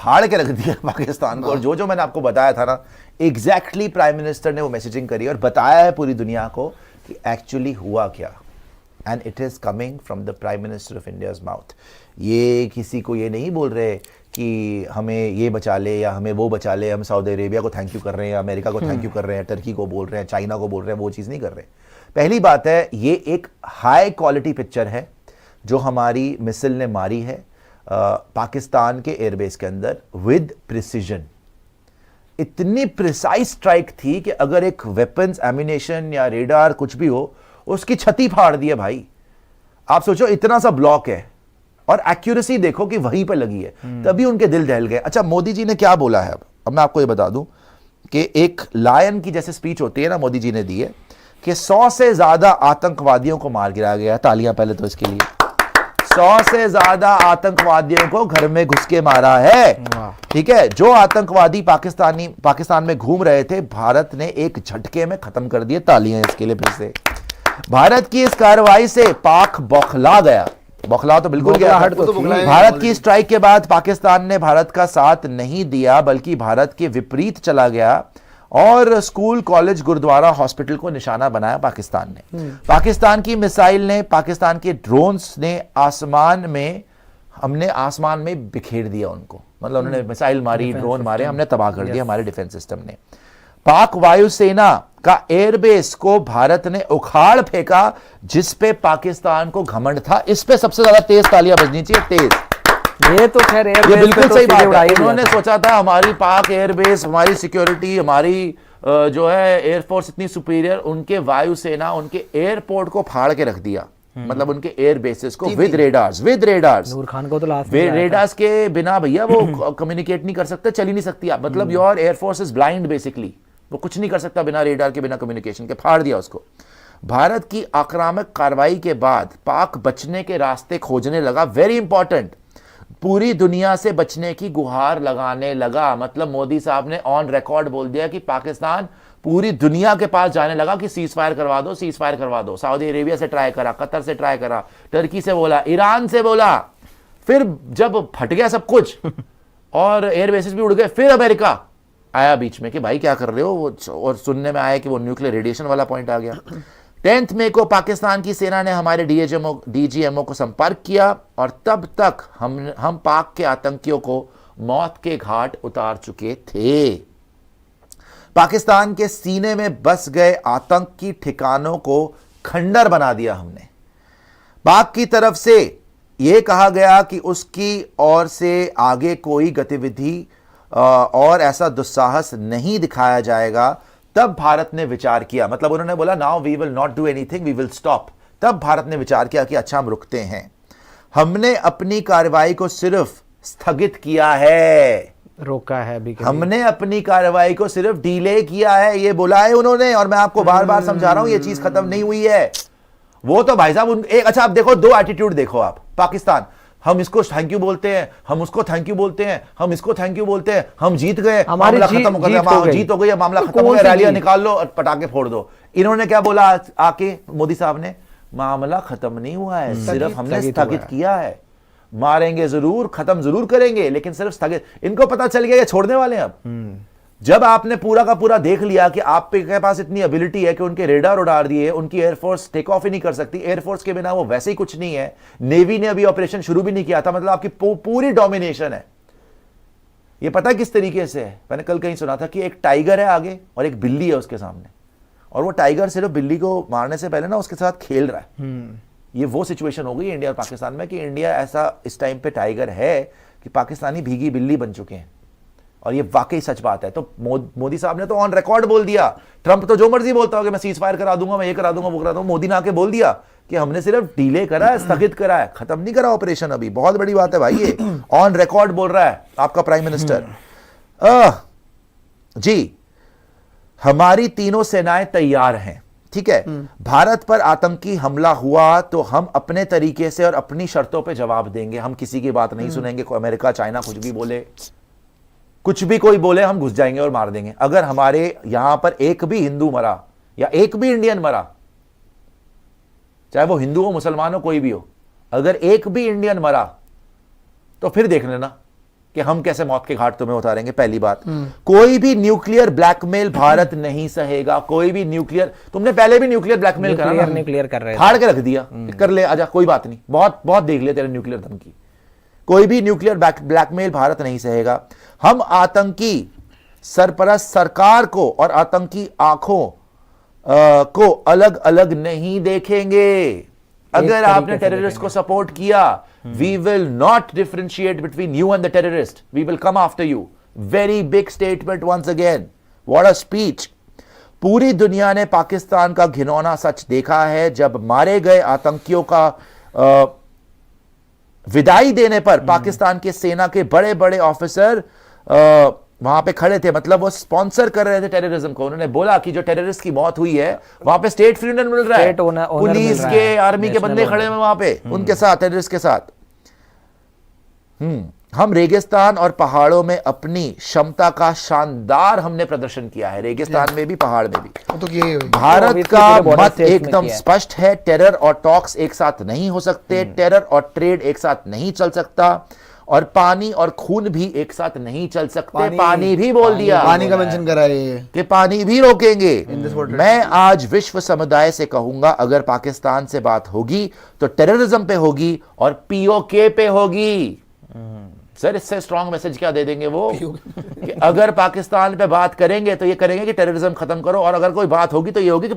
फाड़ के रख दिया पाकिस्तान को। और जो जो मैंने आपको बताया था ना, एग्जैक्टली प्राइम मिनिस्टर ने वो मैसेजिंग करी और बताया है पूरी दुनिया को कि एक्चुअली हुआ क्या। And it is coming from the prime minister of India's mouth. ये किसी को ये नहीं बोल रहे कि हमें ये बचा ले या हमें वो बचा ले, हम सऊदी अरेबिया को थैंक यू कर रहे हैं, अमेरिका को थैंक यू कर रहे हैं, टर्की को बोल रहे हैं, चाइना को बोल रहे हैं, वो चीज़ नहीं कर रहे। पहली बात है, ये एक हाई क्वालिटी पिक्चर है जो हमारी मिसाइल ने मारी है पाकिस्तान के एयरबेस के अंदर विद प्रिसीजन। इतनी प्रिसाइज स्ट्राइक थी कि अगर एक वेपन्स, एम्यूनेशन या रेडार कुछ भी हो, उसकी छती फाड़ दी है भाई। आप सोचो इतना सा ब्लॉक है और एक्यूरेसी देखो कि वहीं पर लगी है, तभी उनके दिल दहल गए। अच्छा, मोदी जी ने क्या बोला है, अब मैं आपको ये बता दूं कि एक लायन की जैसे स्पीच होती है ना, मोदी जी ने दी है कि 100 से ज्यादा आतंकवादियों को मार गिराया गया। तालियां पहले तो इसके लिए। 100 से ज्यादा आतंकवादियों को घर में घुस के मारा है। ठीक है, जो आतंकवादी पाकिस्तान में घूम रहे थे, भारत ने एक झटके में खत्म कर दिए। तालियां इसके लिए फिर से। भारत की इस कार्रवाई से पाक बौखला गया। बौखला तो बिल्कुल गया। भारत की स्ट्राइक के बाद पाकिस्तान ने भारत का साथ नहीं दिया, बल्कि भारत के विपरीत चला गया और स्कूल, कॉलेज, गुरुद्वारा, हॉस्पिटल को निशाना बनाया पाकिस्तान ने। पाकिस्तान की मिसाइल ने, पाकिस्तान के ड्रोन्स ने हमने आसमान में बिखेर दिया उनको। मतलब उन्होंने मिसाइल मारी, ड्रोन मारे, हमने तबाह कर दिया हमारे डिफेंस सिस्टम ने। पाक वायुसेना का एयरबेस को भारत ने उखाड़ फेंका, जिस पे पाकिस्तान को घमंड था। इस पे सबसे ज्यादा तेज तालियां बजनी चाहिए, तेज। ये तो खैर ये बिल्कुल सही बात है। इन्होंने सोचा था हमारी पाक एयरबेस, हमारी सिक्योरिटी, हमारी जो है एयरफोर्स इतनी सुपीरियर, उनके वायुसेना उनके एयरपोर्ट को फाड़ के रख दिया। मतलब उनके एयर बेसिस को विद रेडार्स। नूर खान को तो लास्ट में रेडार्स के बिना भैया वो कम्युनिकेट नहीं कर सकते, चल ही नहीं सकती आप। मतलब your air force is blind basically, वो कुछ नहीं कर सकता बिना रेडार के, बिना कम्युनिकेशन के। फाड़ दिया उसको। भारत की आक्रामक कार्रवाई के बाद पाक बचने के रास्ते खोजने लगा। वेरी इंपॉर्टेंट, पूरी दुनिया से बचने की गुहार लगाने लगा। मतलब मोदी साहब ने ऑन रिकॉर्ड बोल दिया कि पाकिस्तान पूरी दुनिया के पास जाने लगा कि सीज फायर करवा दो, सीज फायर करवा दो। सऊदी अरेबिया से ट्राई करा, कतर से ट्राई करा, टर्की से बोला, ईरान से बोला। फिर जब फट गया सब कुछ और एयर बेसिस भी उड़ गए, फिर अमेरिका आया बीच में कि भाई क्या कर रहे हो वो, और सुनने में आया कि वो न्यूक्लियर रेडिएशन वाला पॉइंट आ गया। 10 मई को पाकिस्तान की सेना ने हमारे डीजीएमओ को संपर्क किया और तब तक हम पाक के आतंकियों को मौत के घाट उतार चुके थे। पाकिस्तान के सीने में बस गए आतंकी ठिकानों को खंडर बना दिया हमने। पाक की तरफ से यह कहा गया कि उसकी ओर से आगे कोई गतिविधि और ऐसा दुस्साहस नहीं दिखाया जाएगा। तब भारत ने विचार किया, मतलब उन्होंने बोला now we will not do anything, we will stop. तब भारत ने विचार किया कि अच्छा हम रुकते हैं। हमने अपनी कार्रवाई को सिर्फ स्थगित किया है, रोका है अभी। हमने अपनी कार्रवाई को सिर्फ डिले किया है, ये बोला है उन्होंने। और मैं आपको बार बार समझा रहा हूं ये चीज खत्म नहीं हुई है। वो तो भाई साहब अच्छा आप देखो, दो एटीट्यूड देखो आप। पाकिस्तान, हम इसको थैंक यू बोलते हैं, हम उसको थैंक यू बोलते हैं, हम इसको थैंक यू बोलते हैं, हम जीत गए, मामला खत्म हो गया, जीत हो गई, मामला खत्म हो गया, रैलियां निकाल लो और पटाखे फोड़ दो। इन्होंने क्या बोला आके, मोदी साहब ने, मामला खत्म नहीं हुआ है, सिर्फ हमने स्थगित किया है। मारेंगे जरूर, खत्म जरूर करेंगे, लेकिन सिर्फ स्थगित। इनको पता चल गया ये छोड़ने वाले हैं अब। जब आपने पूरा का पूरा देख लिया कि आप के पास इतनी एबिलिटी है कि उनके रेडार उड़ार दिए, उनकी एयरफोर्स टेक ऑफ ही नहीं कर सकती, एयरफोर्स के बिना वो वैसे ही कुछ नहीं है, नेवी ने अभी ऑपरेशन शुरू भी नहीं किया था, मतलब आपकी पूरी डोमिनेशन है। ये पता है किस तरीके से है? मैंने कल कहीं सुना था कि एक टाइगर है आगे और एक बिल्ली है उसके सामने, और वो टाइगर सिर्फ बिल्ली को मारने से पहले ना उसके साथ खेल रहा है। ये वो सिचुएशन हो गई इंडिया और पाकिस्तान में कि इंडिया ऐसा इस टाइम पे टाइगर है कि पाकिस्तानी भीगी बिल्ली बन चुके हैं। और ये वाकई सच बात है। तो मोदी साहब ने तो ऑन रिकॉर्ड बोल दिया। ट्रंप तो जो मर्जी बोलता हो कि मैं सीज फायर करा दूंगा, मैं ये करा दूंगा, वो करा दूंगा। मोदी ने आके बोल दिया कि हमने सिर्फ डिले करा है, स्थगित करा है, खत्म नहीं करा ऑपरेशन अभी। बहुत बड़ी बात है भाई, ये ऑन रिकॉर्ड बोल रहा है आपका प्राइम मिनिस्टर। जी, हमारी तीनों सेनाएं तैयार हैं, ठीक है। भारत पर आतंकी हमला हुआ तो हम अपने तरीके से और अपनी शर्तों पे जवाब देंगे। हम किसी की बात नहीं सुनेंगे। अमेरिका, चाइना कुछ भी बोले, कुछ भी कोई बोले, हम घुस जाएंगे और मार देंगे। अगर हमारे यहां पर एक भी हिंदू मरा या एक भी इंडियन मरा, चाहे वो हिंदू हो, मुसलमान हो, कोई भी हो, अगर एक भी इंडियन मरा तो फिर देख लेना, कि हम कैसे मौत के घाट तुम्हें उतारेंगे। पहली बात, कोई भी न्यूक्लियर ब्लैकमेल भारत नहीं सहेगा। कोई भी न्यूक्लियर, तुमने पहले भी न्यूक्लियर ब्लैकमेल करा ना, न्यूक्लियर कर रहे थे, फाड़ के रख दिया, कर ले आजा, कोई बात नहीं, बहुत बहुत देख लिया तेरे न्यूक्लियर धमकी। कोई भी न्यूक्लियर ब्लैकमेल भारत नहीं सहेगा। हम आतंकी सरपरस्त सरकार को और आतंकी आंखों को अलग अलग नहीं देखेंगे। अगर आपने टेररिस्ट को सपोर्ट किया, we will not differentiate between you and the terrorist, we will come after you. Very big statement once again, what a speech. पूरी दुनिया ने पाकिस्तान का घिनौना सच देखा है जब मारे गए आतंकियों का विदाई देने पर पाकिस्तान के सेना के बड़े बड़े ऑफिसर वहां पे खड़े थे, मतलब वो स्पॉन्सर कर रहे थे टेररिज्म को। उन्होंने बोला कि जो टेररिस्ट की मौत हुई है वहां पे स्टेट फ्यूनरल मिल रहा है, पुलिस के आर्मी के बंदे खड़े हैं वहां पे उनके साथ, टेररिस्ट के साथ। हम रेगिस्तान और पहाड़ों में अपनी क्षमता का शानदार हमने प्रदर्शन किया है, रेगिस्तान में भी पहाड़ में भी। तो भारत का मत एकदम स्पष्ट है, टेरर और टॉक्स एक साथ नहीं हो सकते, टेरर और ट्रेड एक साथ नहीं चल सकता, और पानी और खून भी एक साथ नहीं चल सकते। पानी भी बोल दिया, पानी का मेंशन करा है कि पानी भी रोकेंगे। मैं आज विश्व समुदाय से कहूंगा, अगर पाकिस्तान से बात होगी तो टेररिज्म पे होगी और पीओके पे होगी। सर इससे स्ट्रॉन्ग मैसेज क्या दे देंगे वो कि अगर पाकिस्तान पे बात करेंगे तो ये करेंगे कि टेररिज्म खत्म करो, और अगर कोई बात होगी तो ये होगी कि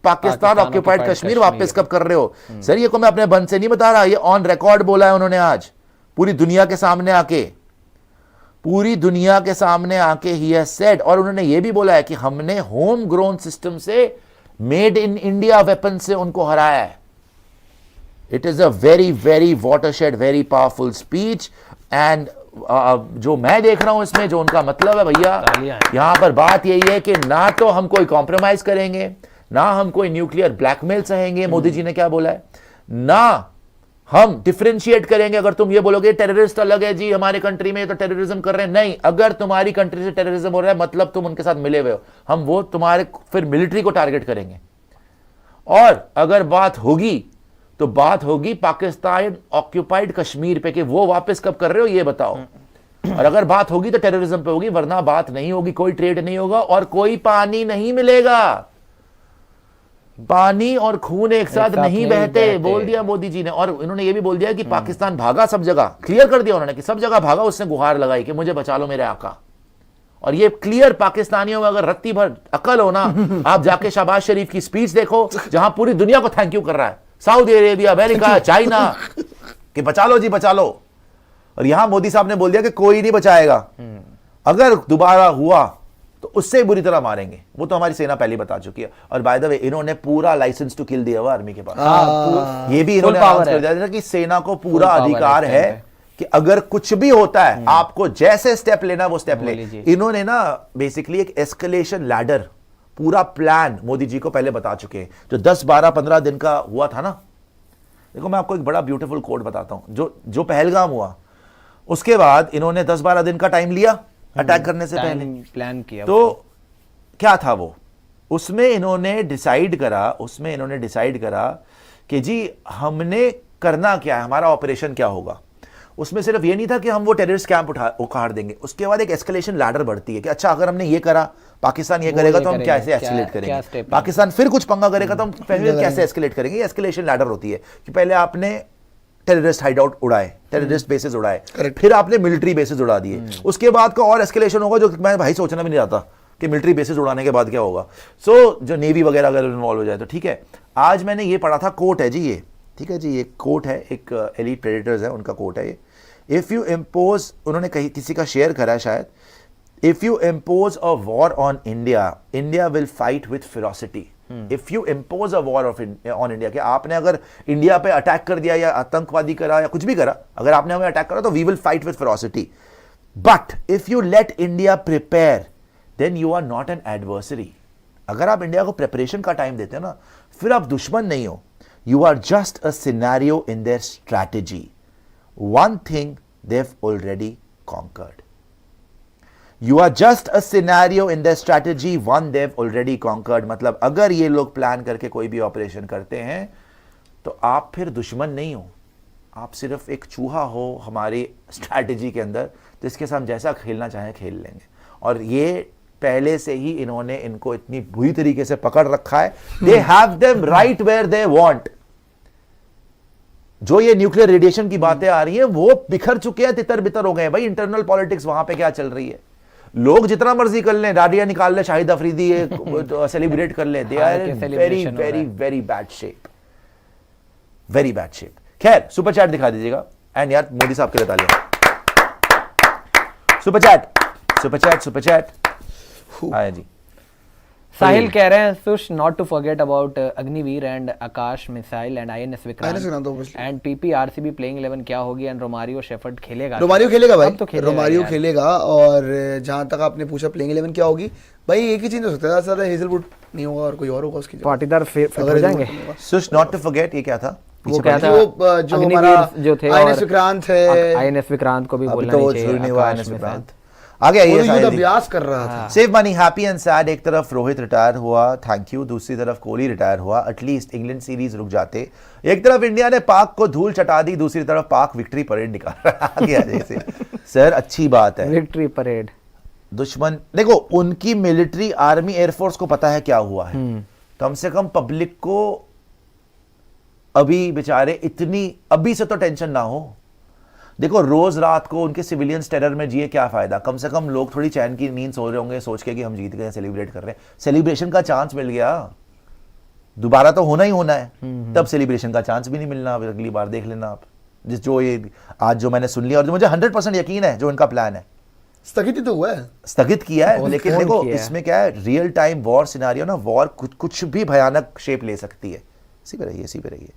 पाकिस्तान ऑक्यूपाइड कश्मीर वापस कब कर रहे हो। सर ये को मैं अपने बन से नहीं बता रहा, ये ऑन रिकॉर्ड बोला है उन्होंने आज पूरी दुनिया के सामने आके, पूरी दुनिया के सामने आके ही हैज सेड। और उन्होंने ये भी बोला है कि हमने होम ग्रोन सिस्टम से, मेड इन इंडिया वेपन से उनको हराया है। It is a very very watershed, very powerful speech. And जो मैं देख रहा हूं इसमें, जो उनका मतलब है भैया, यहां पर बात यही है कि ना तो हम कोई कॉम्प्रोमाइज करेंगे, ना हम कोई न्यूक्लियर ब्लैकमेल सहेंगे, मोदी जी ने क्या बोला है, ना हम डिफरेंशिएट करेंगे। अगर तुम ये बोलोगे टेररिस्ट अलग है जी हमारे कंट्री में, तो टेररिज्म कर रहे हैं, नहीं, अगर तुम्हारी कंट्री से टेररिज्म हो रहा है मतलब तुम उनके साथ मिले हुए हो, हम वो तुम्हारे फिर मिलिट्री को टारगेट करेंगे। और अगर बात होगी तो बात होगी पाकिस्तान ऑक्यूपाइड कश्मीर पे कि वो वापस कब कर रहे हो ये बताओ। और अगर बात होगी तो टेररिज्म पे होगी, वरना बात नहीं होगी, कोई ट्रेड नहीं होगा और कोई पानी नहीं मिलेगा। पानी और खून एक साथ नहीं बहते, बोल दिया मोदी जी ने। और इन्होंने ये भी बोल दिया कि पाकिस्तान भागा सब जगह, क्लियर कर दिया उन्होंने कि सब जगह भागा, उसने गुहार लगाई कि मुझे बचा लो मेरे आका। और ये क्लियर, पाकिस्तानियों में अगर रत्ती भर अकल हो ना, आप जाके शहबाज शरीफ की स्पीच देखो जहां पूरी दुनिया को थैंक यू कर रहा है, सऊदी अरेबिया, अमेरिका, चाइना, कि बचा लो जी बचा लो। और यहां मोदी साहब ने बोल दिया कि कोई नहीं बचाएगा, अगर दोबारा हुआ तो उससे बुरी तरह मारेंगे। वो तो हमारी सेना पहले बता चुकी है। और बाय द वे इन्होंने पूरा लाइसेंस टू किल दिया हुआ आर्मी के पास। ये भी इन्होंने अनाउंस कर दिया था कि सेना को पूरा अधिकार है कि अगर कुछ भी होता है आपको जैसे स्टेप लेना वो स्टेप ले। इन्होंने ना बेसिकली एक एस्केलेशन लैडर पूरा प्लान मोदी जी को पहले बता चुके हैं, जो 10, 12, 15 दिन का हुआ था ना। देखो मैं आपको एक बड़ा ब्यूटीफुल कोड बताता हूं, जो पहलगाम हुआ उसके बाद इन्होंने 10-12 दिन का टाइम लिया अटैक करने से पहले, प्लान किया। तो क्या था वो, उसमें इन्होंने डिसाइड करा कि जी हमने करना क्या है, हमारा ऑपरेशन क्या होगा। उसमें सिर्फ ये नहीं था कि हम वो टेररिस्ट कैंप उखाड़ देंगे, उसके बाद एक एस्केलेशन लैडर बढ़ती है कि अच्छा अगर हमने ये करा, पाकिस्तान ये करेगा तो हम कैसे एस्केलेट करेंगे, पाकिस्तान फिर कुछ पंगा करेगा तो हम पहले कैसे एस्केलेट करेंगे। एस्केलेशन लैडर होती है कि पहले आपने टेररिस्ट हाइड आउट उड़ाए, टेररिस्ट बेसेस उड़ाए, फिर आपने मिलिट्री बेसेस उड़ा दिए, उसके बाद का और एस्केलेशन होगा जो मैं भाई सोचना भी नहीं आता कि मिलिट्री बेसिस उड़ाने के बाद क्या होगा। सो जो नेवी वगैरह अगर इन्वॉल्व हो जाए तो ठीक है। आज मैंने ये पढ़ा था, कोट है जी ये, ठीक है जी, ये कोट है, एक एलीट प्रेडेटर्स है उनका कोट है ये। इफ यू इम्पोज, उन्होंने कहीं किसी का शेयर करा है शायद, if you impose a war on India, India will fight with ferocity. If you impose a war on India, कि आपने अगर इंडिया पे अटैक कर दिया या आतंकवादी करा या कुछ भी करा, अगर आपने हमें अटैक करा तो we will fight with ferocity. But if you let India prepare then you are not an adversary. अगर आप इंडिया को प्रिपरेशन का टाइम देते हो ना, फिर आप दुश्मन नहीं हो, you are just a scenario in their strategy. One thing they've already conquered. You are just a scenario in their strategy, one they've already conquered. मतलब अगर ये लोग प्लान करके कोई भी ऑपरेशन करते हैं तो आप फिर दुश्मन नहीं हो, आप सिर्फ एक चूहा हो हमारी स्ट्रैटेजी के अंदर, तो इसके साथ हम जैसा खेलना चाहें खेल लेंगे। और ये पहले से ही इन्होंने इनको इतनी बुरी तरीके से पकड़ रखा है, they have them right where they want. जो ये न्यूक्लियर रेडिएशन की बातें आ रही हैं वो बिखर चुके हैं, तितर बितर हो गए भाई। इंटरनल पॉलिटिक्स वहां पे क्या चल रही है, लोग जितना मर्जी कर लें, डाडिया निकाल ले, शाहिद अफरीदी सेलिब्रेट कर ले, they are very very very bad shape, very bad shape. खैर सुपर चैट दिखा दीजिएगा, एंड यार मोदी साहब के लिए तालियां। Super chat super chat super chat आया जी। साहिल कह रहे हैं सुश not to forget about Agniveer and Akash missile and INS Vikrant and पीपीआरसीबी प्लेइंग 11 क्या होगी एंड रोमारियो शेफर्ड खेलेगा। रोमारियो खेलेगा भाई, अब तो रोमारियो खेलेगा। और जहां तक आपने पूछा प्लेइंग 11 क्या होगी, भाई एक ही चीज हो सकता है, ज्यादा हेजलवुड नहीं होगा और कोई और होगा उसकी जगह। पाटीदार फिट हो जाएंगे। सुश नॉट टू फॉरगेट ये क्या था, वो क्या था, वो जो हमारा जो थे आईएनएस विक्रांत है, आईएनएस विक्रांत को भी बोलना तो चाहिए। आईएनएस विक्रांत आ गया, ये युद्ध अभ्यास कर रहा था। Save money happy and sad, एक तरफ रोहित रिटायर हुआ, थैंक यू, दूसरी तरफ कोहली रिटायर हुआ, एटलीस्ट इंग्लैंड सीरीज रुक जाते। एक तरफ इंडिया ने पाक को धूल चटा दी, दूसरी तरफ पाक विक्ट्री परेड निकाल रहा है जैसे। सर अच्छी बात है, विक्ट्री परेड। दुश्मन देखो, उनकी मिलिट्री आर्मी एयरफोर्स को पता है क्या हुआ है, कम से कम पब्लिक को अभी बेचारे इतनी अभी से तो टेंशन ना हो। देखो रोज रात को उनके सिविलियंस टेरर में जिए क्या फायदा, कम से कम लोग थोड़ी चैन की नींद सो रहे होंगे सोच के कि हम जीत गए, सेलिब्रेट कर रहे हैं। सेलिब्रेशन का चांस मिल गया, दोबारा तो होना ही होना है, तब सेलिब्रेशन का चांस भी नहीं मिलना। अब अगली बार देख लेना आप, जिस जो ये आज जो मैंने सुन लिया और जो मुझे 100% यकीन है जो इनका प्लान है, स्थगित ही तो हुआ है, स्थगित किया है। लेकिन देखो इसमें क्या है, रियल टाइम वॉर सिनारियो ना, वॉर कुछ भी भयानक शेप ले सकती है। इसी पे रहिए,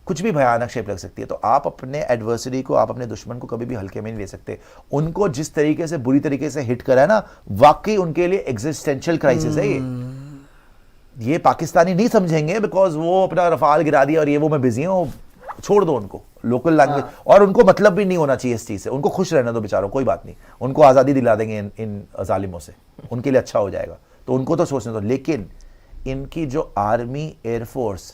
कुछ भी भयानक शेप लग सकती है। तो आप अपने एडवर्सरी को, आप अपने दुश्मन को कभी भी हल्के में नहीं ले सकते। उनको जिस तरीके से बुरी तरीके से हिट करा है ना, वाकई उनके लिए एग्जिस्टेंशियल क्राइसिस है ये पाकिस्तानी नहीं समझेंगे, बिकॉज वो अपना रफाल गिरा दिया और ये वो मैं बिजी हूँ, छोड़ दो उनको लोकल लैंग्वेज। और उनको मतलब भी नहीं होना चाहिए इस चीज से, उनको खुश रहना दो बेचारों, कोई बात नहीं, उनको आज़ादी दिला देंगे इन जालिमों से, उनके लिए अच्छा हो जाएगा, तो उनको तो सोचने दो। लेकिन इनकी जो आर्मी एयरफोर्स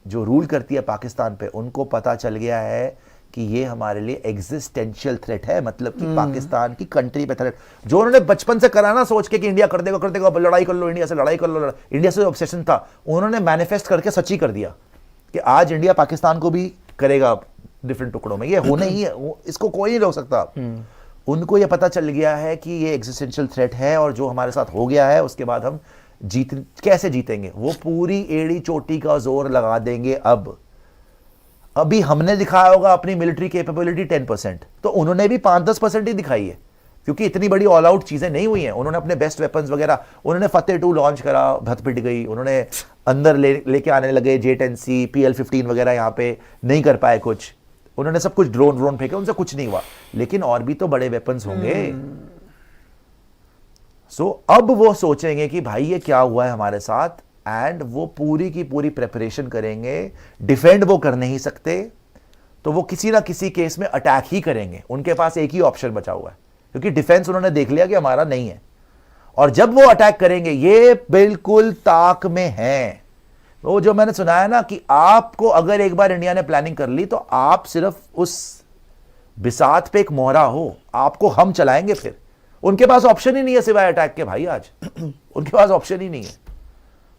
जो रूल करती है पाकिस्तान पे, उनको पता चल गया है कि ये हमारे लिए एग्जिस्टेंशियल थ्रेट है, मतलब कि पाकिस्तान की कंट्री पे थ्रेट। जो उन्होंने बचपन से करा ना, सोच के कि इंडिया कर देगा, लड़ाई कर लो इंडिया से, लड़ाई कर लो, इंडिया से ऑब्सेशन था, उन्होंने मैनिफेस्ट करके सच्ची कर दिया कि आज इंडिया पाकिस्तान को भी करेगा डिफरेंट टुकड़ों में। ये होना ही है, इसको कोई नहीं रोक सकता। उनको ये पता चल गया है कि ये एग्जिस्टेंशियल थ्रेट है, और जो हमारे साथ हो गया है उसके बाद हम कैसे जीतेंगे, वो पूरी एड़ी चोटी का जोर लगा देंगे। अभी हमने दिखाया होगा अपनी मिलिट्री कैपेबिलिटी 10%, तो उन्होंने भी 5-10% ही दिखाई है, क्योंकि इतनी बड़ी ऑल आउट चीजें नहीं हुई हैं। उन्होंने अपने बेस्ट वेपन्स वगैरह, उन्होंने फतेह 2 लॉन्च करा, भत पिट गई, उन्होंने अंदर लेके आने लगे J-10C PL-15 वगैरह, यहाँ पे नहीं कर पाए कुछ, उन्होंने सब कुछ ड्रोन फेंके, उनसे कुछ नहीं हुआ। लेकिन और भी तो बड़े वेपन्स होंगे। सो अब वो सोचेंगे कि भाई ये क्या हुआ है हमारे साथ, एंड वो पूरी की पूरी प्रेपरेशन करेंगे। डिफेंड वो कर नहीं सकते, तो वो किसी ना किसी केस में अटैक ही करेंगे। उनके पास एक ही ऑप्शन बचा हुआ है, क्योंकि डिफेंस उन्होंने देख लिया कि हमारा नहीं है, और जब वो अटैक करेंगे ये बिल्कुल ताक में है। वो जो मैंने सुनाया ना कि आपको अगर एक बार इंडिया ने प्लानिंग कर ली, तो आप सिर्फ उस बिसात पे एक मोहरा हो, आपको हम चलाएंगे फिर। उनके पास ऑप्शन ही नहीं है सिवाय अटैक के भाई, आज उनके पास ऑप्शन ही नहीं है।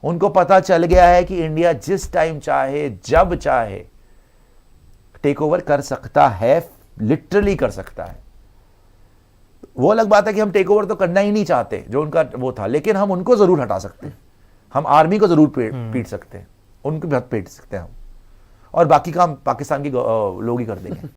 उनको पता चल गया है कि इंडिया जिस टाइम चाहे, जब चाहे टेक ओवर कर सकता है, लिटरली कर सकता है। वो अलग बात है कि हम टेक ओवर तो करना ही नहीं चाहते, जो उनका वो था, लेकिन हम उनको जरूर हटा सकते हैं, हम आर्मी को जरूर पीट सकते हैं, उनको भी हद पीट सकते हैं हम, और बाकी काम पाकिस्तान के लोग ही कर देंगे।